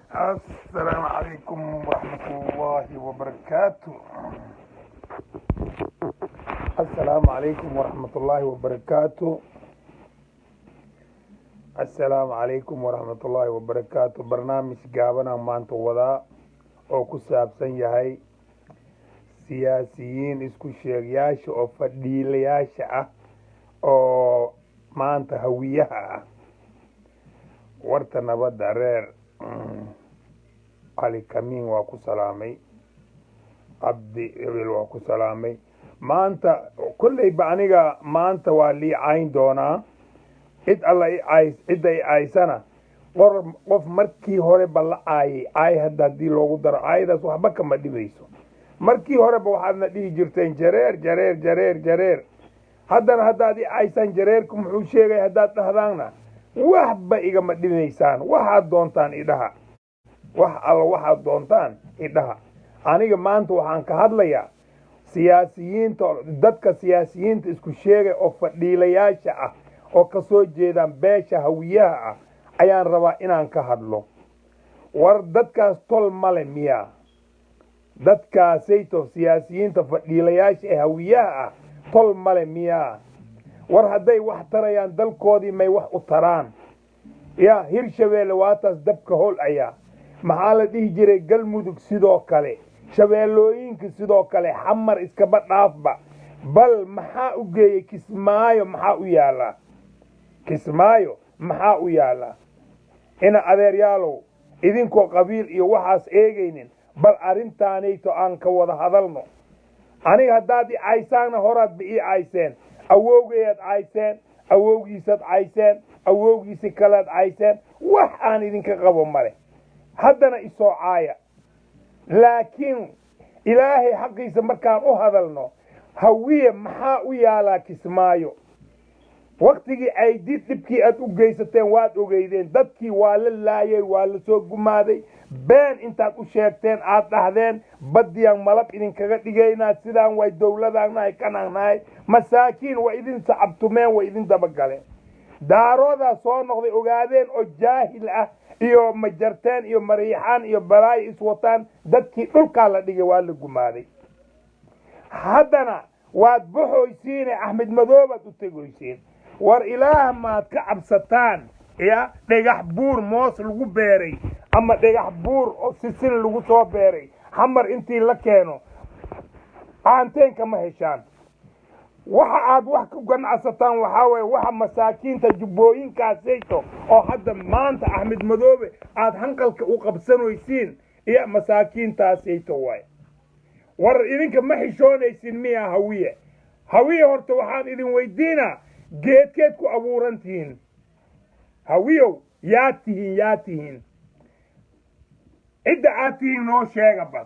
السلام عليكم ورحمة الله وبركاته. السلام عليكم ورحمة الله وبركاته. السلام عليكم ورحمة الله وبركاته. برنامج قابنا مانتو وضع oo ku saabsan yahay siyaasiyiin isku sheegayaasha oo fadhiilayaasha ah oo maanta hawiyaha ah. warta nabadda reer Ali Kamiin waa ku salaamay, Abdi Ebil waa ku salaamay. maanta kulley ba aniga maanta waa lii cayn doonaa cid alla cid ay aysana qof markii hore balla ay haddii loogu daro aydaas waxba kama dhibayso. markii hore ba waxaadna dhihi jirteen jareer haddana haddaad i aysan jareerku muxuu sheegay haddaad dhahdaanna waxba igama dhibaysaan. waxaad doontaan idhaha, wax alla waxaad doontaan idhaha. aniga maanta waxaan ka hadlayaa siyaasiyiinta, dadka siyaasiyiinta isku sheegay oo fadhiilayaasha ah oo ka soo jeedaan beesha hawiyaha ah ayaan rabaa inaan ka hadlo. war dadkaas tol male miyaa? dadkaasayto siyaasiyiinta fadhiilayaasha ee hawiyaha ah tol male miyaa? war hadday wax tarayaan dalkoodii may wax u taraan? ya Hirshabeelle waataas dabka hol ayaa maxaa la dhihi jiray Galmudug sidoo kale, shabeellooyinka sidoo kale, xamar iskaba dhaafba. bal maxaa u geeyey Kismaayo? maxaa u yaala Kismaayo? maxaa u yaala? ina adeeryaalow idinkoo qabiil iyo waxaas eegaynin bal arrintaanayto aan ka wada hadalno. aniga haddaad i caysaanna horaad ba ii cayseen, awowgeeyaad cayseen, awowgiisaad cayseen, awowgiisi kalead cayseen. wax aan idinka qabo male, haddana isoo caaya. laakiin ilaahay xaqiisa markaan u hadalno, hawiye maxaa u yaalaa Kismaayo? waqtigii ay dhibkii aad u geysateen waad ogeydeen. dadkii waa la laayay, waa la soo gumaaday. been intaad u sheegteen aad dhahdeen badiyaan malab idinkaga dhigaynaa, sidaan way dowladaanahay kananahay. masaakiin waa idin sacabtumeen, waa idin dabagaleen. daaroodaa soo noqday, ogaadeen oo jaahil ah iyo majarteen iyo mariixaan iyo balaayo iswataan. dadkii dhulkaa la dhigay, waa la gumaaday. haddana waad baxoysiine Axmed Madoobaad u tegoysiin. war ilaah maad ka cabsataan ya dhagax buur moos lagu beeray ama dhagax buur oo sisin lagu soo beeray xamar intii la keeno aanteen kama heshaan. waxa aad wax ku ganacsataan waxaa weeye waxa masaakiinta jubbooyinkaasayto oo hadda maanta Axmed Madoobe aad hanqalka u qabsanaysiin iyo masaakiintaasayto waay. war idinka ma xishoonaysin miyaa hawiye? hawiye horta waxaan idin weydiinaa geedkeed ku abuurantihiin? hawiyow yaa tihiin? cidda aad tihiin noo sheega bal.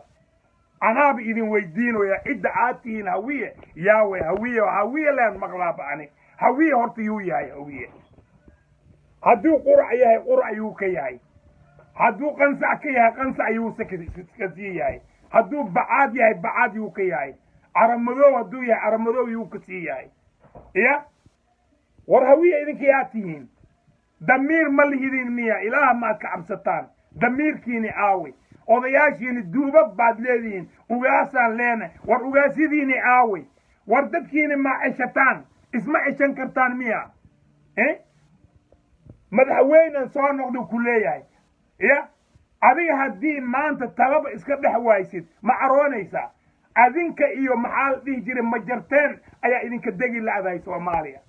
anaaba idin weydiinoya cidda aad tihiin hawiye yaawe. hawiye leen maqlaaba ani. hawiye horta yuu yahay hawiye? hadduu qurac yahay qurac yuu ka yahay, hadduu qansac ka yahay qansac yuu ka sii yahay, hadduu bacaad yahay bacaad yuu ka yahay, caramadoow hadduu yahay caramadoow yuu ka sii yahay. ya war hawiye idinka yaa tihiin? damiir ma lihidin miya? ilaah maad ka cabsataan. damiirkiini aawe? odayaashiini duubab baad leedihiin, ugaasaan leena. war ugaasyadiini aawe? war dadkiini ma ceshataan? isma ceshan kartaan miya? madaxweynan soo noqdu ku leeyahay. ya adiga haddii maanta talaba iska dhex waysid ma caroonaysaa? adinka iyo maxaa la dhihi jiray majarteen ayaa idinka degi la'dahay Soomaaliya.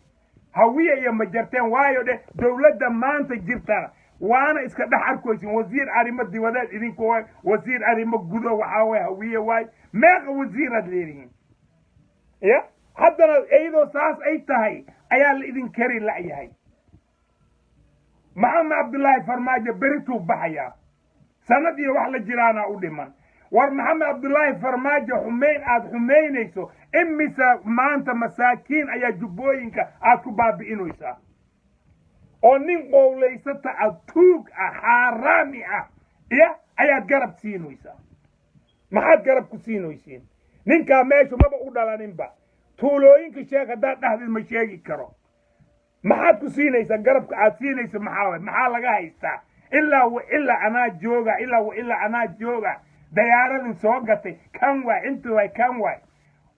hawiye iyo majarteen waayo dheh dowladda maanta jirta waana iska dhex arkaysin. wasiir arrimo dibadeed idinku waay, wasiir arrimo gudo waxaa waay hawiye waay. meeqa wasiiraad leedihiin? ya haddana iyadoo saas ay tahay ayaa la idin kari la'yahay. maxamed cabdullaahi farmaajo berituu baxayaa, sanad iyo wax la jiraana u dhiman. war maxamed cabdullaahi farmaajo xumeyn aad xumeynayso imisa maanta masaakiin ayaa jubbooyinka aad ku baabi'inaysaa oo nin qowlaysata aad tuug ah xaaraami ah ya ayaad garab siinaysaa. maxaad garab ku siinaysiin? ninkaa meeshu maba u dhalaninba. tuulooyinka sheeg haddaad dhahdid ma sheegi karo. maxaad ku siinaysaa? garabka aad siinaysa maxaa laga haystaa? إلا أنا جوجا إلا أنا جوجا ديارة سوقتي كم واي انتو واي كم واي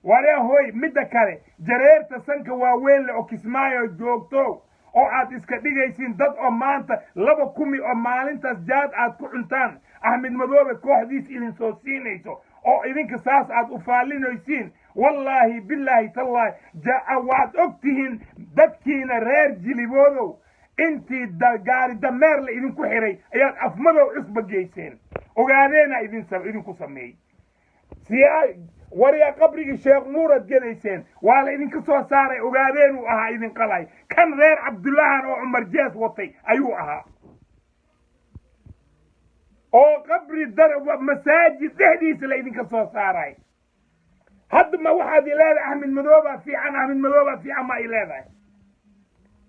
ولا هوي مدكاري جرير تسنك واوين لأوكسمايو جوجتو oo aad iska dhigaysiin dad oo maanta laba kumi oo maalintaas jaad aad ku cuntaan Axmed Madoobe kooxdiis idin soo siinayso oo idinka saas aad u faalinaysiin wallahi billahi tallahi jaa waad ogtihiin dadkiina reer jiliboodow intii gaari dameer la idinku xiray ayaad afmadow cusba geyseen ogaadeena idinku sameeyay وريا قبري الشيخ نور الجليسين وعلى إذن كسو ساري وقادين وأها إذن قلاي كان غير عبد الله وعمر جاس وطي أيوها أو قبري الدرب مساجد تهديس لإذن كسو ساري حد ما واحد إلى أحمد مذوبة في عن أحمد مذوبة في عما إلى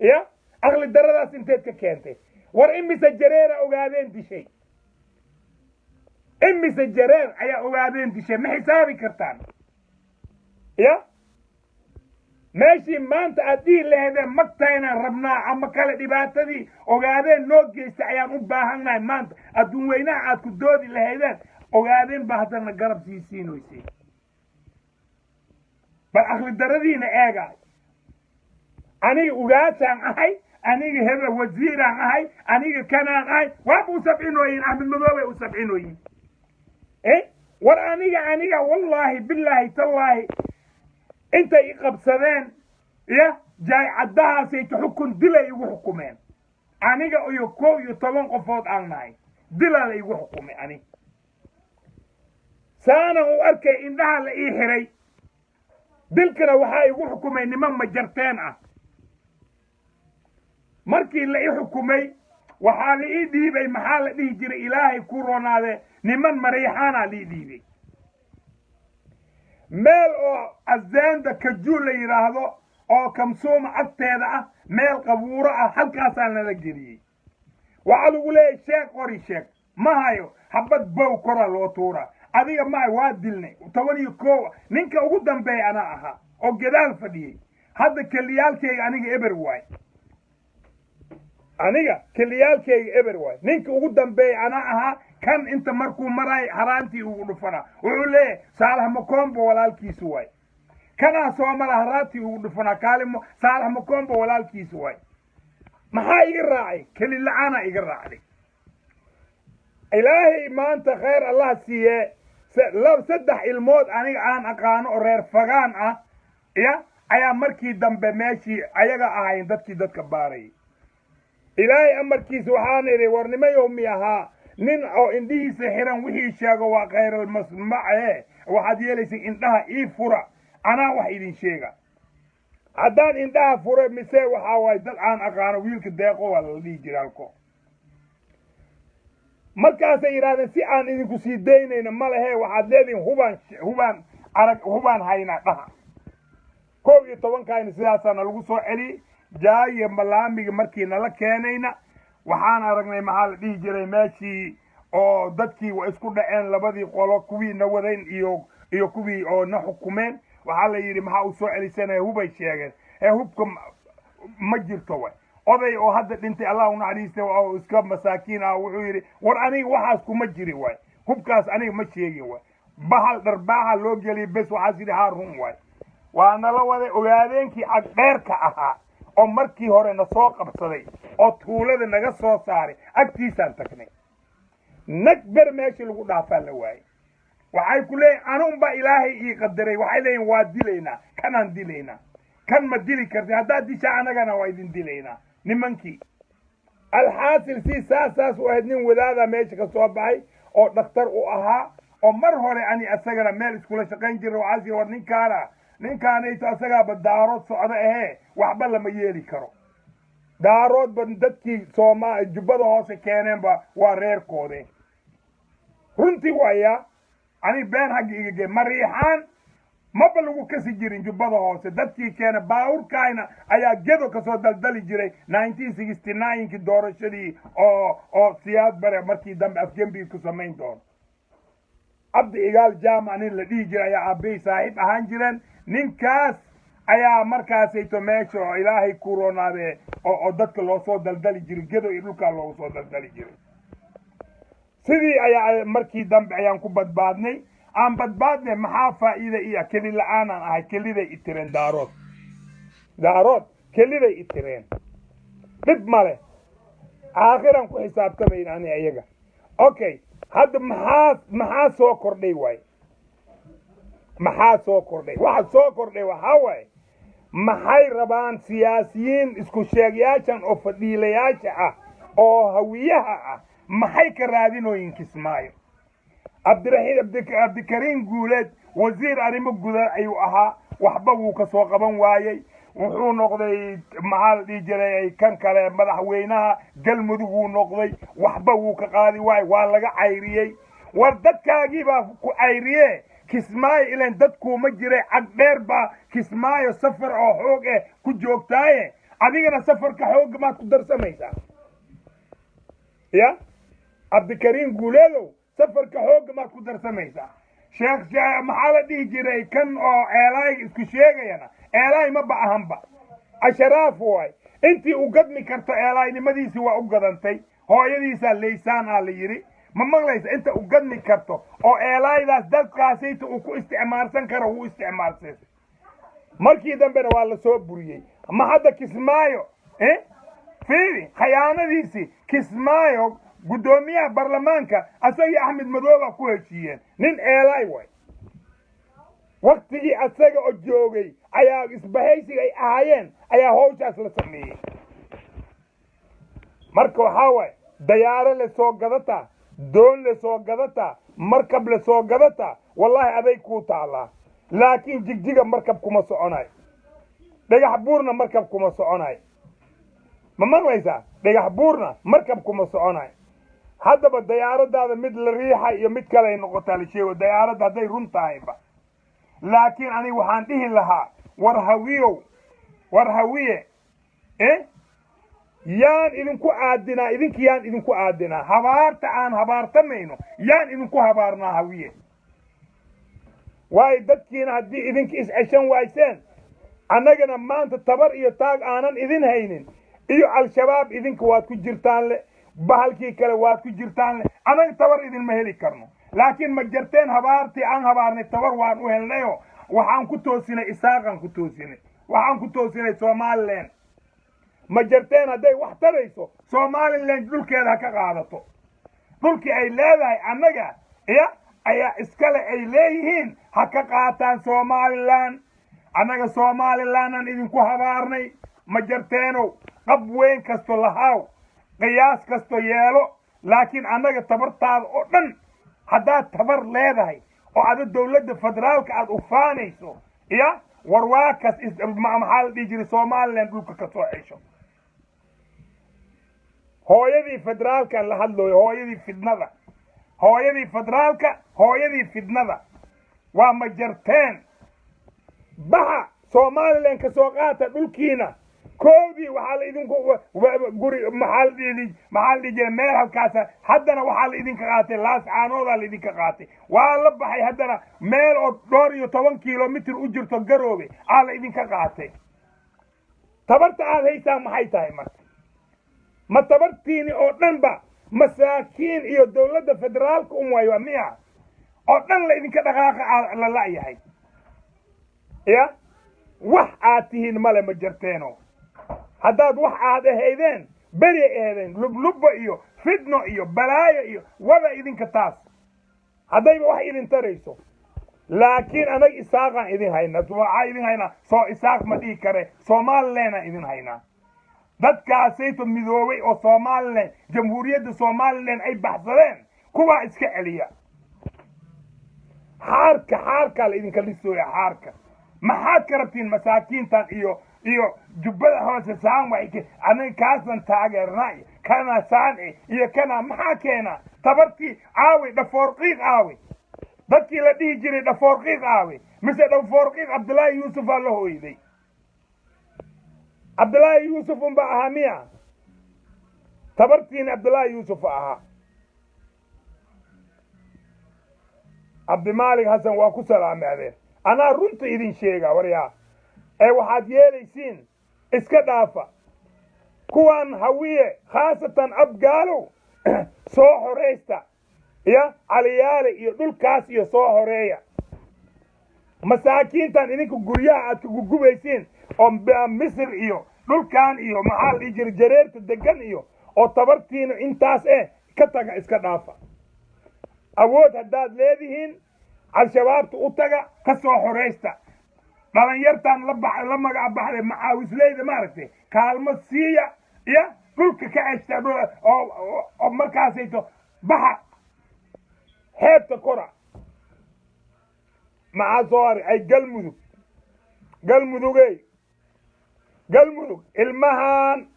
يا أغلى الدرجة سنتك كانتي ورئمي سجريرة وقادين دي شيء إمي سجرين أيا أوادين تشي ما حسابي كرتان يا ماشي ما أنت أدين لهذا مكتينا ربنا عم كلا دبات دي أوادين نوجي سعيان أباهنا ما أنت أدون وينا عاد كدودي لهذا أوادين بهتنا قرب سيسين ويسين بالأخل الدردين إيجا أنا أواد عن أهي أنا هذا وزير عن أهي أنا كنان أهي وأبو 70 وين أحمد مذوبة و70 وين إيه ورانيجا والله بالله تالله أنت يقبسدين يا جاي عدها سيتحكم دلا يحكمين أنيجا يكو يطلون قفوت عناي دلا يحكمين أني سانا وأركي إنها لإيه هري دلكنا وحاي يحكمين نمان مجرتين مركي اللي يحكمي وحالي إيدي بي محال دي جري إلهي كورونا ذي نمان مريحانا لي ديبي ميل او الزين دا كجول يراهدو او كمسوم عدتيدا ميل قبورة حلقاسان للجري وعلو قولي شيك وري شيك ما هايو حبت بو كورا لوطورة أذيك ماي واد دلني وطواني كو نينكا وقدام بي أنا أها او جدال فدي هذا كليالكي أنيك إبر واي أنيك كليالكي إبر واي نينكا وقدام بي أنا أها كان انت مركو مراي حرانتي ودفنا وعليه صالح مكومبو ولا الكيسواي كان سوامر حرانتي ودفنا كالم صالح مكومبو ولا الكيسواي ما هاي الراعي كل اللي انا يقرا إلهي ما أنت خير الله سيه لو سدح الموت أنا عن أقانو رير فغان يا أيا مركي دم بماشي أيا عين دتك باري إلهي أمركي سبحانه ري ورنما يوميها نين أو إنديه سحران وحي شاقه وغير المسمع وحد يليسي إنتها إيه فرع أنا وحيدين شاقه عدان إنتها فرع مسي وحاواي دل عن أقانو ويلك داقو ولا لي جرالكو markaas ay yiraahdeen si aan idinku sii deynayna ma lahe waxaad leediin hubaan hayna dhaha 11 kaayna sidaasana lagu soo celi jaaye malaamiga markii nala keenayna waxaan aragnay maxaa la dhihi jiray meeshii oo dadkii way isku dhaceen labadii qolo kuwii na wadayn iyo kuwii oo na xukumeen waxaa la yiri maxaa u soo celisanay hubay sheegeen hubka ma jirto way oday oo hadda dhintay Allah u naxariistay oo iska masaakiin ah wuxuu yiri war aniga waxaas kuma jiri way hubkaas aniga ma sheegin way bahal darbaaha loo geliyo bes waxaas yiri haarun way waana la wada ogaadeenkii agdheerka ahaa oo markii hore na soo qabsaday oo tuulada naga soo saaray agtiisaan tagnay nakbar meeshii lagu dhaafaa la waayay waxay ku leeyahay anunba ilaahay ii qadaray waxay leeyihiin waa dilaynaa kanaan dilaynaa kan ma dili kartay haddaad disha anagana waa idin dilaynaa nimankii alxaasil si saas u ahayd nin wadaada meesha ka soo baxay oo dhakhtar u ahaa oo mar hore ani asagana meel iskula shaqayn jiray waxaa jira war ninkaanayto asagaaba daarood socda ahee waxba lama yeeli karo daaroodba dadkii jubbada hoose keeneenba waa reerkoode runtii waaya ani been hagga iga gee mariixaan maba lagu kasi jirin jubbada hoose dadkii keena baawurkaayna ayaa gedo ka soo daldali jiray 1969 doorashadii oo siyaad bare markii dambe afgembi ku samayn doon abdi igaal jaamac nin la dhihi jiray ayaa aabay saaxiib ahaan jireen ninkaas ayaa markaasayto meesha oo ilaahay ku roonaade oo dadka loo soo daldali jiray gedo iyo dhulka loo soo daldali jiray sidii ayaa markii dambe ayaan ku badbaadnay aan badbaadnay maxaa faa'iido iyo keli la'aan aan ahay keliday itireen daarood keliday itireen dhib male aakhiran ku xisaabtamayn ani ayaga okay hadda maxaa soo kordhay waay maxaa soo kordhay waxa soo kordhay waxa waay maxay rabaan siyaasiyiin isku sheegayaashan oo fadhiilayaasha ah oo hawiyaha ah maxay ka raadinooyin Kismaayo Abdikariin Guuleed wasiir arrimo gudaha ayuu ahaa waxba wuu ka soo qaban waayay wuxuu noqday maxal dhijiray kan kale madaxweynaha galmudug wuu noqday waxba wuu ka qaadi waay waa laga cayriyay war dadkaagii baa ku cayriyay Kismaayo ilaan dadku ma jiray cag dheer baa Kismaayo safar oo xoog ku joogtaaye adigana safarka xoog ma ku darsamaysaa ya Abdikariin Guuleedow safarka xoog ma ku darsamaysaa sheekh maxaa dhihi jiray kan oo eelay isku sheegayana eelay ma baahanba asharaaf way intii u gadmi karto eelaynimadiisi waa u gadantay hooyadiisa leysaan la yiri ma maqlaysa inta u gadmi karto oo eelaydaas dadkaasayta uu ku isticmaalsan karo uu isticmaalsan markii dambena waa la soo buriyay ma hadda Kismaayo fiiri khiyaanadiisi Kismaayo gudoomiyaha baarlamaanka asaga Axmed Madooba ku heshiiyeen nin eelay way waqtigii asaga oo joogay ayaa isbahaysiga ay ahaayeen ayaa howshaas la sameeyay marka waxa way dayaaro la soo gadata doon la soo gadata markab la soo gadata wallahi aday ku taala laakiin jigjiga markab kuma soconay dhagax buurna markab kuma soconay ma maqlaysaa dhagax buurna markab kuma soconay haddaba dayaaradaada mid la riixa iyo mid kale ay noqotaa la sheego dayaaradda hadday run tahayba laakiin ani waxaan dhihi lahaa war hawiye yaan idinku aadinaa habaarta aan habaartamayno yaan idinku habaarnaa hawiye waay dadkiina haddii idinka is-ceshan wayseen annagana maanta tabar iyo taag aanan idin haynin iyo al-shabaab idinka waad ku jirtaan le bahalkii kale waad ku jirtaan le anaga tabar idinma heli karno laakiin ma jarteen habaartii aan habaarnay tabar waan u helnayo waxaan ku toosinay isaaqan ku toosinay waxaan ku toosinay Soomaaliland ma jarteen hadday wax tarayso Soomaaliland dhulkeeda ka qaadato dhulkii ay leedahay annaga ayaa iskale ay leeyihiin ha ka qaataan Soomaaliland annaga Soomaaliland aan idinku habaarnay ma jarteeno qab weyn kasto lahaw qiyaas kasto yeelo laakiin annaga tabartaada oo dhan haddaad tabar leedahay oo aad dawladda federaalka aad u faanayso warwaakas maxaa la dhihi jiray Soomaaliland dhulka ka soo cesho hooyadii federaalka la hadlooyo hooyadii fidnada waa ma jarteen baxa Soomaaliland ka soo qaata dhulkiina koodii waxaa la idinku guri maxaa la dhihi meel halkaas haddana waxaa la idinka qaatay laas caanooda la idinka qaatay waa la baxay haddana meel oo 12 kilomitir u jirto garoobe la idinka qaatay tabarta aad haysaan maxay tahay marka ma tabartiini oo dhanba masaakiin iyo dawladda federaalka waayo miya oo dhan la idinka dhaqaaqa la laayahay wax aad tihiin male ma jarteeno haddaad wax aad ahaydeen beri ahaydeen lubluba iyo fidno iyo balaayo iyo wada idinka taas haddayba wax idin tarayso laakiin anaga isaaqaan idin hayna waxaa idin hayna soo isaaq ma dhihi kare Soomaaliland idin hayna dadkaasayto midoobay oo Soomaaliland jamhuuriyadda Soomaaliland ay baxsadeen kuwa iska celiya xaarka la idinka lisooya xaarka maxaad ka rabtiin masaakiintan iyo jubbada hoose saan waxay anaga kaasan taageernay kana saan iyo kana maxaa keena tabartii caawi dhafoorqiiq caawi dadkii la dhihi jiray dhafoorqiiq caawi mise dhafoorqiiq Abdullaahi Yuusuf la hooyday Abdullaahi Yuusuf ba ahamiya tabartiin Abdullaahi Yuusuf aha Abdimaalik Hasan waa ku salaamaadeen ana runta idin sheega waryaa waxaad yeelaysiin iska dhaafa kuwan hawiye khaasatan abgaalo soo xoreysta يا عليالي يدل كاس يسوع هرية مساكين تان إنك جريا أتجوجو بيسين أم بمصر إيو دل كان إيو محل يجر جرير تدقن إيو أو تبرتين إنتاس إيه كتاجا إسكدافا أود هداد ليدهن على شباب تقطع كسوة حريستا لان يرتان لما قاعد بحر معاوس ليد مارتي كالمسية يا كل كعشت أو مركزيته بحر هيبت كرة مع زواري أي قلمدو قلمدو المهان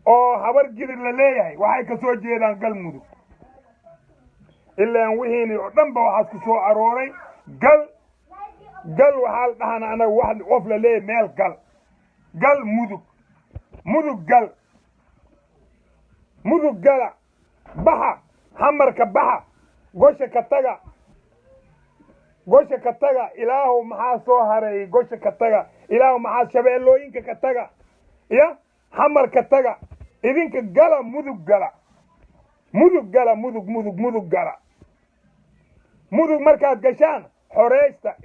أو حبر جير لليه وحي كسو جيران قلمدو إلا أن وهيني دنبا وحاس كسو أروري قل وحال دهنا أنا واحد وفل ليه ميل قل مدوك قل بحا حمر كبحا قوشة كتاقا إلهو محا سوهري قوشة كتاقا إلهو محا شبيلوينك كتاقا يا حمر كتاقا إذنك قل مدوك قل مدوك مركز قشان حريستا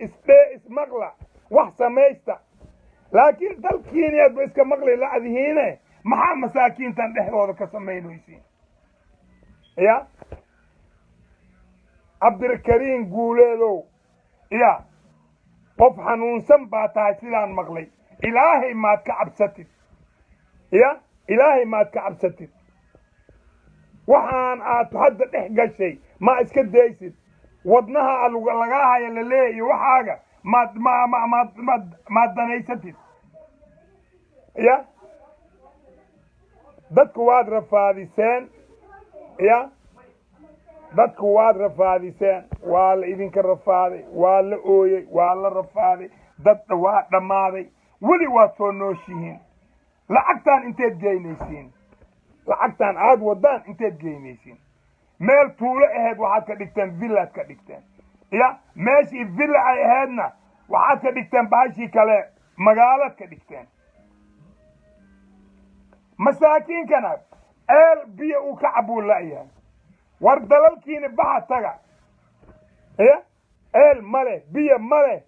اسمغلا وحسا ميستا لكن دالكين يد بإسك مغلي لعذي هنا محا مساكين تندحوا ذا كسمينو يسين يا عبد الكريم قوليلو يا قف حنون سنباتا سيلان مغلي إلهي ما تكعب ستت يا إلهي ما تكعب ستت وحان أتحدد إحقا شيء ما إسكت ديسد ودنها لغاها يلي وحاجة ما دنيستت يا dadku waad rafaadiseen ya dadku waad rafaadiseen waa la idinka rafaaday waa la ooyay waa la rafaaday dadda waa dhamaaday weli waa soo nooshihiin lacagtaan inteed geynaysiin lacagtaan aad wadaan inteed geynaysiin meel tuulo ahayd waxaad ka dhigteen villaad ka dhigteen ya meeshii villa ay ahaydna waxaad ka dhigteen baashii kale magaalaad ka dhigteen مساكين كانت بيا وكعبو لايها وردلالكين بحا تغا مالي بيا مالي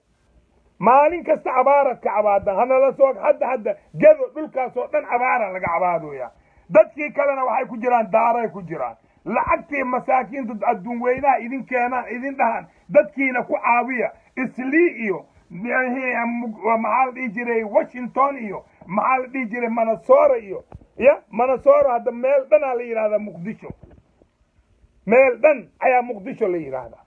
مالين كست عبارة كعبادة هنا لسوق حد جذو دولكا سوقن عبارة لك عبادو يا دادكي كالنا وحي كجران داري كجران لعقتي مساكين تدعدون وينا إذن كانا إذن دهان دادكينا كو عاوية إسليئيو هي محال ديجري واشنطن إيو محال ديجري منصورة إيو يا منصورة هذا ميل دن على هذا مقدشو ميل دن أيا مقدشو لي هذا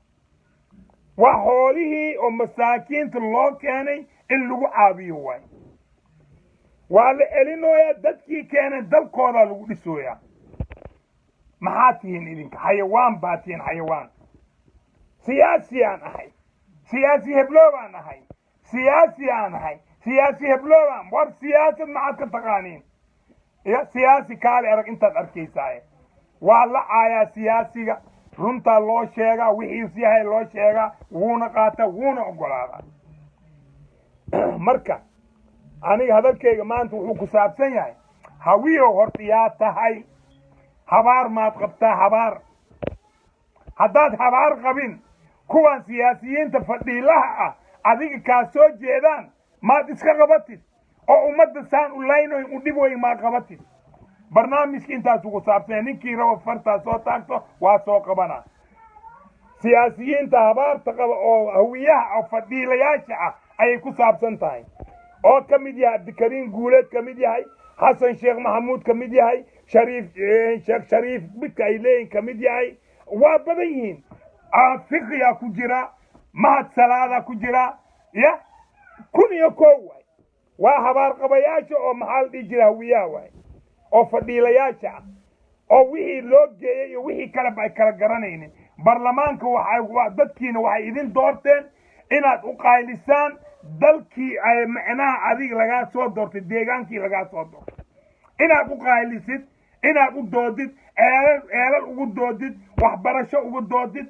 وحوله ومساكين الله كاني اللي عابيو واي وعلى إلينو يا دتكي كان دل كورا لو دسويا محاتين إذنك حيوان باتين حيوان سياسي أنا هاي سياسي هبلوان هاي سياسي أنا هاي سياسي هبلوان ور سياسي معك تقانين يا سياسي كالي أرك أنت أركيساي والله آيا سياسي runta loo sheega wixii yahay loo sheega wuuna qaata wuuna ogolaada marka aniga hadalkayga maanta wuxuu ku saabsan yahay hawiyo hortiyaa tahay habaar maad qabtaa habaar haddaad habaar qabin kuwan siyaasiyiinta fadhiilaha ah adiga kaa soo jeedaan maad iska qabatid oo ummadda saan u laynoy u dhib weyn maa qabatid barnaamijka intaas ugu saabsan ninkii rabo fartaa soo taagto waa soo qabana siyaasiyiinta habaarta qaba oo hawiyaha oo fadhiilayaasha ah ayay ku saabsan tahay oo ka mid yahay Abdikariin Guuleed ka mid yahay Xasan Sheekh Maxamuud ka mid yahay Sheekh Shariif bidka ay leeyihiin ka mid yahay waa badan yihiin fiqiya ku jira mahad salaada ku jira ya kun iyo koow waa habaar qabayaasha oo maxal dhigi jira hawiyaha waay oo fadhiilayaasha oo wixii loo geeyay iyo wixii kale bay kala garanayeen barlamaanka waxay dadkiina waxay idin doorteen inaad u qaylisaan dalkii ay macnaha adiga laga soo doortay deegaankii laga soo doortay inaad u qaylisid inaad u doodid eelal ugu doodid waxbarasho ugu doodid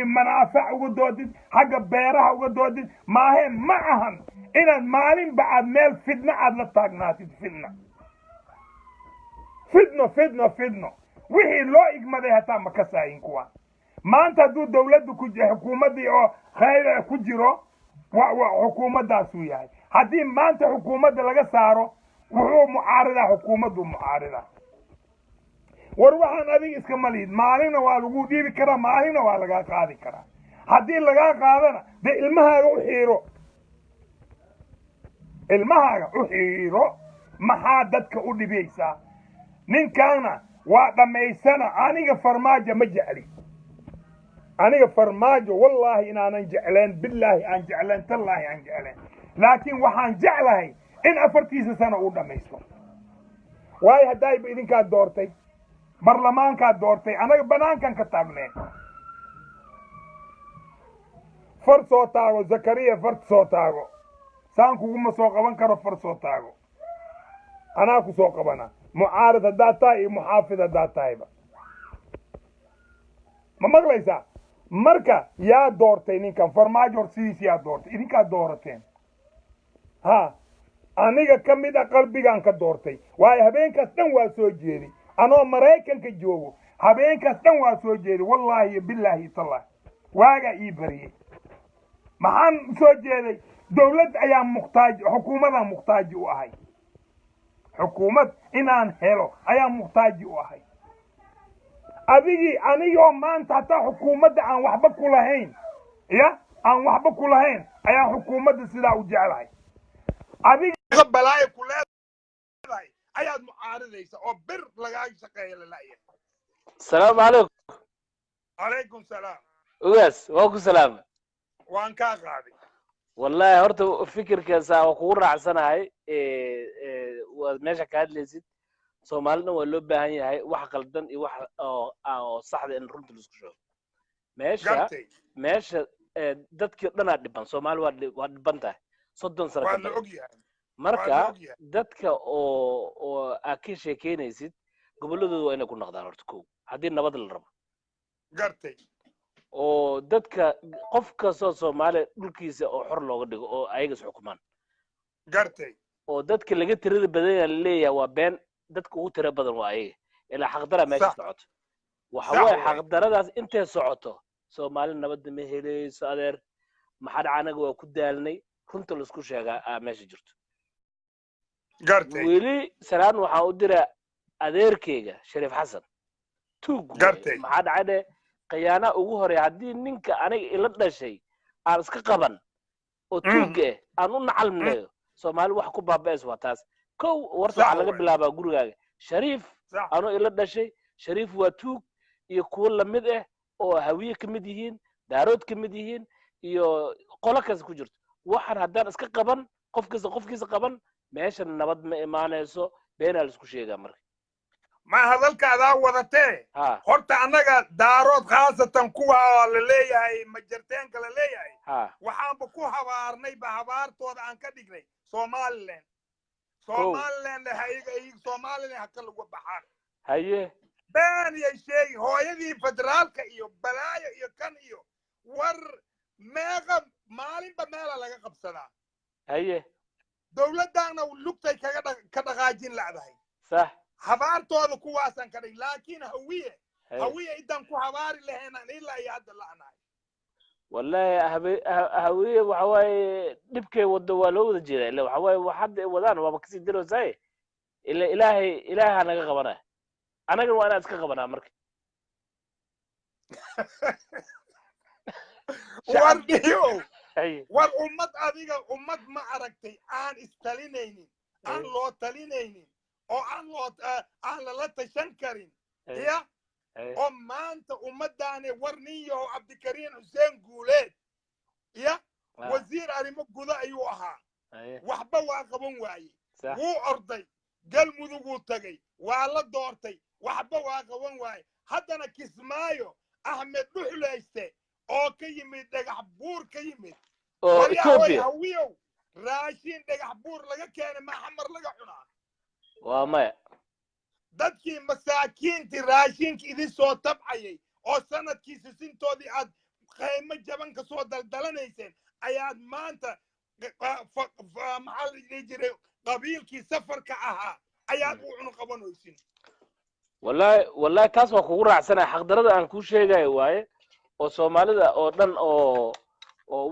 manaafac ugu doodid xagga beeraha ugu doodid maahe ma ahan inaad maalin bacad meel fidna aad la taagnaatid fidno wixii loo igmaday hataa ma ka saayin kuwa maanta hadduu dawladdu xukuumaddii oo khayr ku jiro xukuumaddaasuu yahay haddii maanta xukuumadda laga saaro wuxuu mucaaridaa xukuumaddu mucaaridaa war waxaan adiga iska malid maalina waa lagu dhiibi karaa maalina waa lagaa qaadi karaa haddii lagaa qaadana dee ilmahaaga u xiiro maxaa dadka u dhibaysaa ninkaana waa dhammaysana aniga farmaajo ma jecli aniga farmaajo wallaahi inaanan jecleen billaahi aan jecleen tallaahi aan jecleen laakiin waxaan jeclahay in 4 sano uu dhammaysto waayo haddaayba idinkaa doortay barlamaankaa doortay anaga banaankan ka taagneen far soo taago zakariya far soo taago saan kuguma soo qaban karo far soo taago anaa ku soo qabana mucaarad haddaad tahay iyo muxaafid haddaad tahayba ma maqlaysaa marka yaa doortay ninkan farmaajo hor sidiis yaa doortay idinkaa doorateen ha aniga ka mid a qalbigaan ka doortay waayo habeenkaas dhan waa soo jeeday anoo maraykanka joogo habeenkaas dhan waa soo jeeday wallaahi iyo billaahi iyo tallaahi waagaa ii bariyey maxaan soo jeeday dawlad ayaa xukuumadaan muqtaaji u ahay xukuumad inaan helo ayaa muqtaaji u ahay anigoo maanta hataa xukuumadda aan waxba ku lahayn ayaa xukuumadda sidaa u jeclahay adiga balaayo ku leedahay ayaad mucaaridaysa oo bir lagaa shaqeeya lalaaya السلام عليكم. عليكم السلام. ويس واكو سلام. وان كا قاضي. والله هرت فكر كذا وكورة عسنا هاي وماشي كاد لزيد سومالنا ولو بهاي هاي واحد قلدن واحد أو صح إن رنت الإسكشوف. ماشي دتك لنا دبان سومال واد بنته صدّن سرقة. مركا دتك أو أكيد كين يزيد قبل ذو أنا كنا قدرنا نرتكو. هذه النبض الرب. قرتي. oo dadka qof kasta Soomaali dhulkiisa oo xor looga dhigo oo ayaga xukumaan gartay oo dadka laga tirada badan leeyahay waa been dadka ugu tirada badan waa ayaga ilaa xaqdara meesha socoto waxa way xaqdaradaas intee socoto Soomaali nabad ma helayso adeer maxad anaga waa ku daalnay runta la isku sheegaa meesha jirto gartay wili salaan waxa u dira adeerkeyga Shariif Xasan tuug maxad dhacay قيانا وجوهر عدي نينك أنا إلى ده شيء أرسك قبل وتوجه أنا نعلم له سومال وحكو بابس واتاس كو ورث على قبل أبا جورجا شريف أنا إلى ده شيء شريف وتوج يقول لمده أو هوية كمديهين دارود كمديهين يو قلك إذا كجرت واحد هذا أرسك قبل قف كذا قبل ماشي النبض ما نسوا بين السكوشية جمر ما هذلك هذا وضعته خرط أنا دارود خاصة كوا لليهاي مجرتين كلليهاي وحام بكو حوارني بحوار تود عن كديجني سومالين هاي سومالين هكذا وبحار هاي بان يا شيء هو يدي فدرال كيو بلايا يو كان يو ور ماغا مالين بمالا لغا قبصنا هاي دولة دانا ولوكتاي كدا غاجين لعبهاي صح حبارتooda kuwaasan ka dhig laakiin hawiye idan ku habaari laheena ilaa iyo hadda la'anaay wallahi hawiye waxa way dibkay wada waa loo wada jeedaa ilaa waxa way waxad wadaan waa kasi diro say ilaaha naga qabana anaga waa inaan iska qabanaa marka war ummad adiga ummad ma aragtay aan istalinaynin aan loo talinaynin oo aan la tashan karin ya oo maanta ummadaane warniyo Cabdikariin Xuseen Guuleed ya wasiir arrimo guda ayuu ahaa waxba waa qaban waayay wuu orday galmudug uu tagay waa la doortay waxba waa qaban waayay haddana Kismaayo Ahmed Dhuxulayste oo ka yimid dhagax buur ka yimid oo Ethiopia raashin dhagax buur laga keenay maxamar laga cunaa وما dadkii masaakiintii raashinka idin soo tabcayay oo sanadkiisa sintoodii aad qaymo jaban ka soo daldalanayseen ayaad maanta maxaa la dhihi jiray qabiilkii safarka ahaa ayaad u cunu qabanaysin والله taas waa kugu raacsana xaq darada aan ku sheegay waaye oo Soomaalida oo dhan oo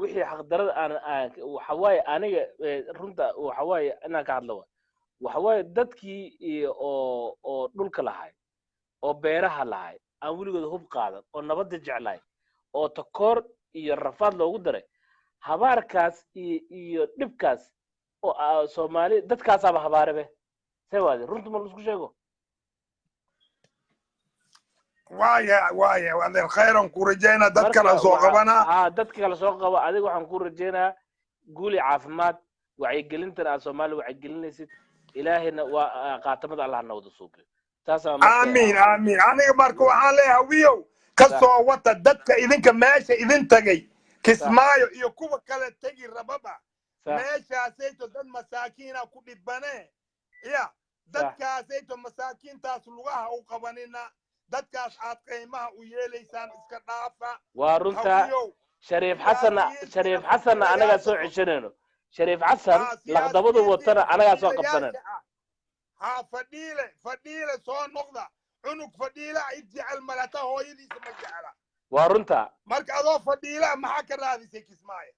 wixii xaqdarada aan waxa waaye aniga runta waxa waaye inaan ka hadlo waxa waaye dadkii oo dhulka lahay oo beeraha lahay aan weligood hub qaadan oo nabadda jeclay oo takoor iyo rafaad loogu daray habaarkaas iyo dhibkaas oo Soomaali dadkaas aba habaarebe سواد runtu ma isku sheego وايا وهذا خير كورجينا ددك لا سoo qabana dadka kala soo qaba adiga waxaan ku rajeynaa guuli caafimaad wacyi gelintan aan Soomaali wacyi gelinaysid ilaahina waa qaatamada Allah nawda suubiyo taas amiin amiin aniga marka waxaan leeyahay wiyow ka soo wata dadka idinka meesha idin tagay kismaayo iyo kuwa kale tagi rababa meeshaasayto dad masaakiina ku dhibane يا دكاس أنتم مساكين تاس لغها أو قوانينا دكاس عاد قيمها ويليسان إسكتافا ورنتا شريف حسن أنا قاعد سوي عشرينه شريف حسن لقطبوده وطنا أنا قاعد سوي قبضنا ها فديلة صون نقطة عنق فديلة يجعل ملته هو يدي سمجعله ورنتا مرك أضاف فديلة ما حكر هذه سيك اسماعيل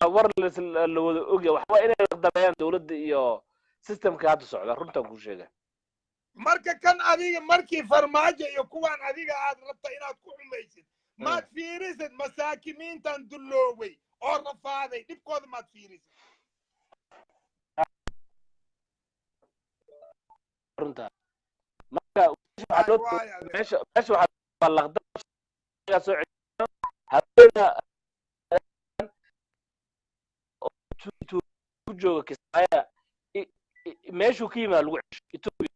ورلس الوجه وحوالي قدامين دولد إياه system ka hadu socda runtan ku sheega marka kan adiga markii farmaajo iyo kuwan adiga aad rabta inaad ku xumaysid ma fiirisid masaakiintan duloobay oo rafaaday dibkooda ma fiirisid runta marka meesha waxa balaqda soo hadana ku jooga kismaya meeshu ka yimaado lagu cisho Ethiopia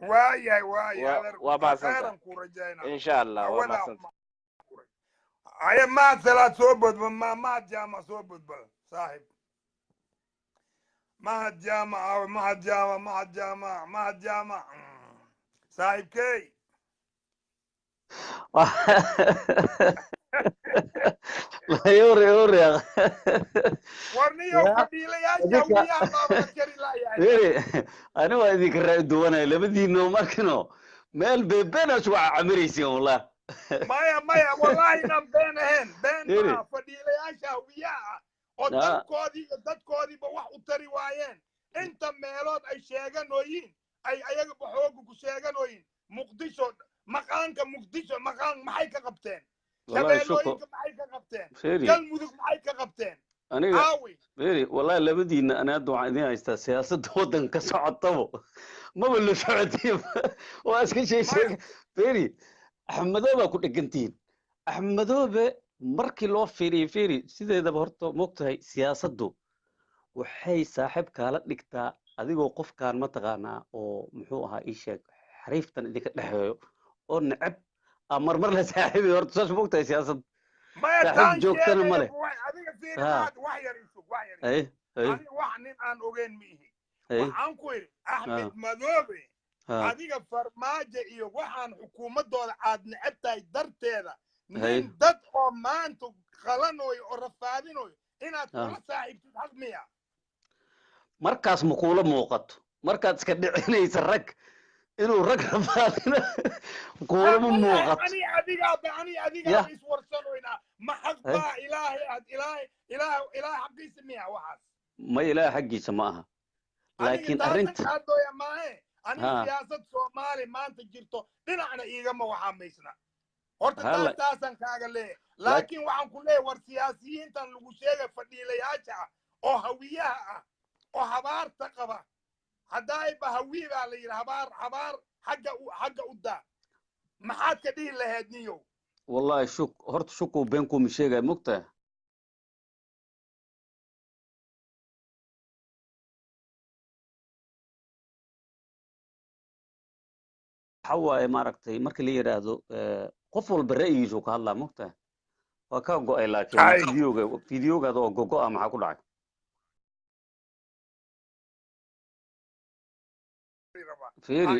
وايا waa khayran ku rajayna insha Allah waa maasanta ay ma salaad soo bodba ma jaama soo bodba saaxib ma jaama saaxib kay لا يوري ورنيو فديله يا جويا ما كري لا يا انا واديك الدوانا لبدينو ماكنو مال بيبنا شو عمريسي والله مايا والله نم بين فديله يا جويا dadkoodii ba wax u tari waayeen inta meelood ay sheeganooyin ay ayaga xoog ku sheeganooyin muqdisho maqaanka muqdisho maqaan maxay ka qabteen shabeellooyinka maxay ka qabteen galmudug maxay ka qabteen aniga beeri wallahi labadiina ana hadda waxaan idin haystaa siyaasadda waddanka ka socotabo maba la socotiyo waa iska sheeg beeri axmedoobe ku dhegantiin axmedoobe markii loo fiiri sideedaba horta moogtahay siyaasaddu waxay saaxiib kaala dhigtaa adigoo qofkaan ma taqaanaa oo muxuu ahaa ii sheeg xariiftan idinka dhexeeyo oo nacab marmar la saaxiibi horta saas moogtahay siyaasad saaxiib joogtana male adiga fiiri wax yar isug wax nin aan ogeyn miihi waxaan ku yidhi axmed madoobe adiga farmaajo iyo waxaan xukuumadooda aad necab tahay darteeda nin dad oo maanta qalanoyo oo rafaadinoyo inaad kula saaxiibtid xaq miya markaas ma kuula muuqato markaad iska dhicinaysa rag inuu rag rafaadina kuula ma muuqato ani adiga iswarsanoynaa ma xaq baa ilaahay xaqiisa miya waxaas ma ilaahay xaqiisa ma aha laakiin arrinta hadooya maahe ani siyaasad Soomaali maanta jirto dhinacna iigama waxaamaysna horta taasaan kaaga leeyahay laakiin waxaan ku leeyahay war siyaasiyiintan lagu sheegay fadhiilayaasha ah oo hawiyaha ah oo habaarta qaba haddaayba hawiye baa la yidhi habaar xagga u daa maxaad ka dhihi lahayd niyow wallahi horta shukuu been kuma sheegaya mogtahay حواي ماركتي مركي لي يراهدو qof walba ra'yigiisu ka hadlaa mogtahay waa ka go'ay laakiin fiidiyowga oo gogo'a maxaa ku dhacay fiiri